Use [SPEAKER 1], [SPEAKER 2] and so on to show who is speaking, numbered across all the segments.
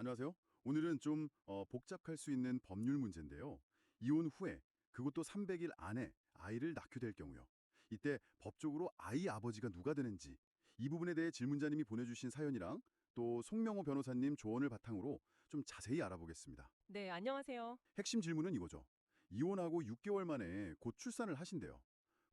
[SPEAKER 1] 안녕하세요. 오늘은 좀 복잡할 수 있는 법률 문제인데요. 이혼 후에 그것도 300일 안에 아이를 낳게 될 경우요. 이때 법적으로 아이 아버지가 누가 되는지 이 부분에 대해 질문자님이 보내주신 사연이랑 또 송명호 변호사님 조언을 바탕으로 좀 자세히 알아보겠습니다.
[SPEAKER 2] 네, 안녕하세요.
[SPEAKER 1] 핵심 질문은 이거죠. 이혼하고 6개월 만에 곧 출산을 하신대요.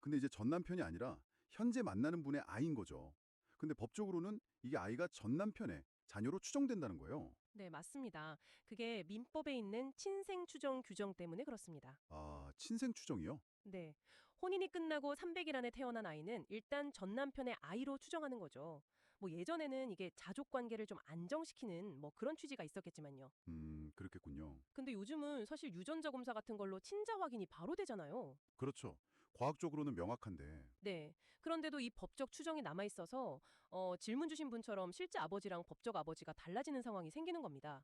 [SPEAKER 1] 근데 이제 전 남편이 아니라 현재 만나는 분의 아이인 거죠. 근데 법적으로는 이게 아이가 전 남편의 자녀로 추정된다는 거예요.
[SPEAKER 2] 네, 맞습니다. 그게 민법에 있는 친생 추정 규정 때문에 그렇습니다.
[SPEAKER 1] 아, 친생 추정이요?
[SPEAKER 2] 네. 혼인이 끝나고 300일 안에 태어난 아이는 일단 전 남편의 아이로 추정하는 거죠. 뭐 예전에는 이게 자족 관계를 좀 안정시키는 뭐 그런 취지가 있었겠지만요.
[SPEAKER 1] 그렇겠군요.
[SPEAKER 2] 근데 요즘은 사실 유전자 검사 같은 걸로 친자 확인이 바로 되잖아요.
[SPEAKER 1] 그렇죠. 과학적으로는 명확한데.
[SPEAKER 2] 네. 그런데도 이 법적 추정이 남아 있어서 질문 주신 분처럼 실제 아버지랑 법적 아버지가 달라지는 상황이 생기는 겁니다.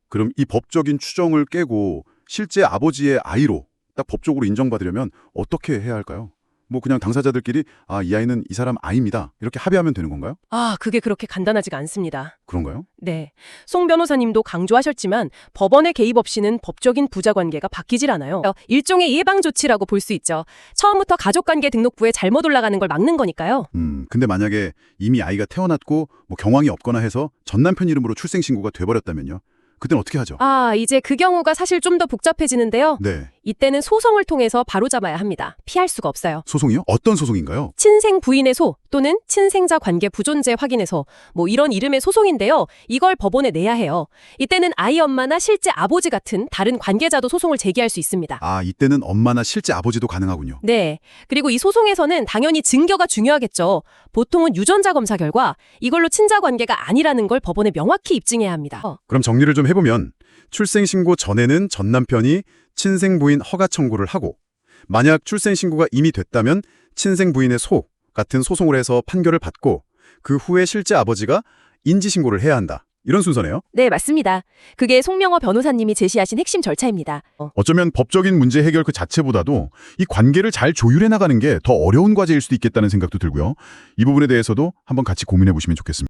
[SPEAKER 1] 그럼 이 법적인 추정을 깨고 실제 아버지의 아이로 딱 법적으로 인정받으려면 어떻게 해야 할까요? 뭐 그냥 당사자들끼리 이 아이는 이 사람 아이입니다. 이렇게 합의하면 되는 건가요?
[SPEAKER 2] 아, 그게 그렇게 간단하지가 않습니다.
[SPEAKER 1] 그런가요?
[SPEAKER 2] 네. 송 변호사님도 강조하셨지만 법원의 개입 없이는 법적인 부자 관계가 바뀌질 않아요. 일종의 예방 조치라고 볼 수 있죠. 처음부터 가족관계 등록부에 잘못 올라가는 걸 막는 거니까요.
[SPEAKER 1] 근데 만약에 이미 아이가 태어났고 뭐 경황이 없거나 해서 전 남편 이름으로 출생신고가 돼버렸다면요? 그땐 어떻게 하죠?
[SPEAKER 2] 아, 이제 그 경우가 사실 좀 더 복잡해지는데요.
[SPEAKER 1] 네.
[SPEAKER 2] 이때는 소송을 통해서 바로잡아야 합니다. 피할 수가 없어요.
[SPEAKER 1] 소송이요? 어떤 소송인가요?
[SPEAKER 2] 친생 부인의 소 또는 친생자 관계 부존재 확인의 소, 뭐 이런 이름의 소송인데요. 이걸 법원에 내야 해요. 이때는 아이 엄마나 실제 아버지 같은 다른 관계자도 소송을 제기할 수 있습니다.
[SPEAKER 1] 아, 이때는 엄마나 실제 아버지도 가능하군요.
[SPEAKER 2] 네. 그리고 이 소송에서는 당연히 증거가 중요하겠죠. 보통은 유전자 검사 결과 이걸로 친자 관계가 아니라는 걸 법원에 명확히 입증해야 합니다.
[SPEAKER 1] 그럼 정리를 좀 해보면 출생신고 전에는 전 남편이 친생부인 허가 청구를 하고 만약 출생신고가 이미 됐다면 친생부인의 소 같은 소송을 해서 판결을 받고 그 후에 실제 아버지가 인지신고를 해야 한다. 이런 순서네요.
[SPEAKER 2] 네, 맞습니다. 그게 송명호 변호사님이 제시하신 핵심 절차입니다.
[SPEAKER 1] 어쩌면 법적인 문제 해결 그 자체보다도 이 관계를 잘 조율해 나가는 게 더 어려운 과제일 수도 있겠다는 생각도 들고요. 이 부분에 대해서도 한번 같이 고민해 보시면 좋겠습니다.